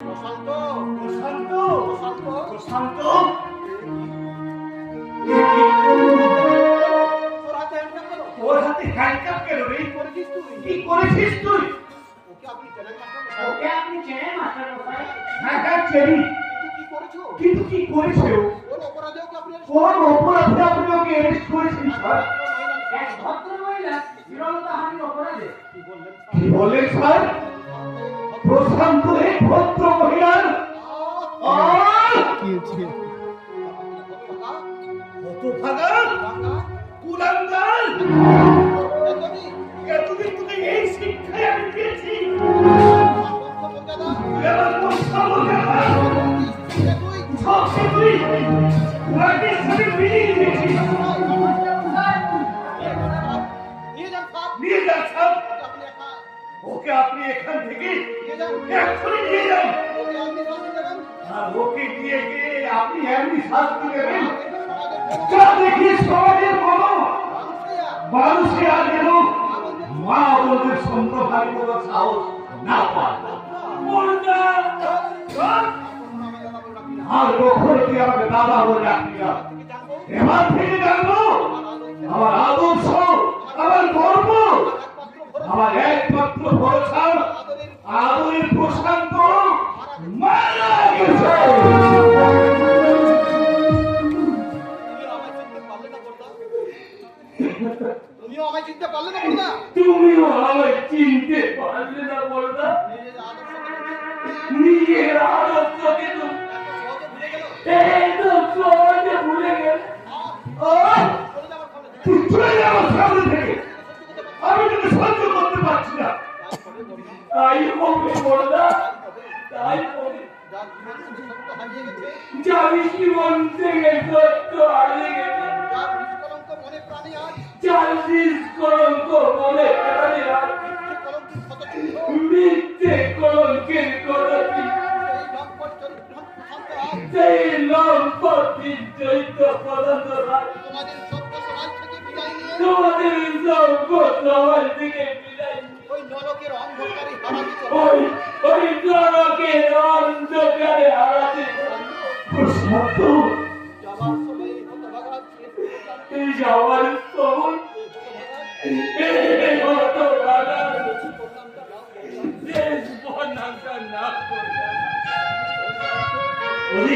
প্রশান্ত প্রশান্ত প্রশান্ত প্রশান্ত তোর হাতে হ্যান্ডকাপ কেন? তোর হাতে হ্যান্ডকাপ কেন রে? কি করেছিস তুই? কি করেছিস তুই? ওকে আপনি চেনেন মাস্টার মশাই? ওকে আপনি চেনেন মাস্টার মশাই? হ্যাঁ হ্যাঁ চিনি, কিন্তু কি করেছো? কিন্তু কি করেছে ও? ওর অপরাধে ওকে আপনি কোন অপরাধে আপনি ওকে অ্যারেস্ট করেছেন স্যার? এক ভদ্র মহিলা বিরলতাহানির অপরাধে। কি বললেন কি বললেন স্যার? প্রশান্ত এক ভদ্র মহিলার হতভাগা কুলাঙ্গার। এতদিন তোকে এই শিক্ষায় আমি দিয়েছি। এবার মর্যাদা সবচেয়ে তুই ওনাকে সাথে মিলিয়ে দিয়েছিস। নিয়ে যান স্যার, ওকে আপনি এখান থেকে এক্ষুনি নিয়ে যান। আর ওকে নিয়ে গিয়ে আপনি এমনি শাস্তি দেবেন যা দেখি সমাজের কোনো মানুষে আর যেন মা ওদের সম্প্রভাবে কোনো সাহস না পায়। আর কখনো তুই আমাকে দাদা বলে ডাকবি না। এবার থেকে জানবো আমার আদর্শ, আমার গর্ব, আমার একমাত্র ভরসা আদরের প্রশান্ত মারা গেছে। তুমিও আমায় চিনতে পারলে না বলদা? তুমিও আমায় চিনতে পারলে না বলদা? নিজের আদর্শকে তো একদম সহজে ভুলে গেলে। তুই চলে যা আমার সামনে থেকে, আমি তোকে সহ্য করতে পারছি না। তাই হবে বলদা, তাই হবে। যাবি জীবন থেকে সত্য হারিয়ে গেছে, যার নিষ্কলঙ্ক মনে প্রাণে আজ মিথ্যে কলঙ্কের কলঙ্কি সেই লম্পট বিজয়িত পদার্থ তোমাদের সভ্য সমাজ থেকে বিদায় ওই নরকের অন্ধকারে হারাতে প্রশান্ত যাওয়ার সময় এই হতভাগা দেশ বর্ণাঙ্কা না করলাম। ওই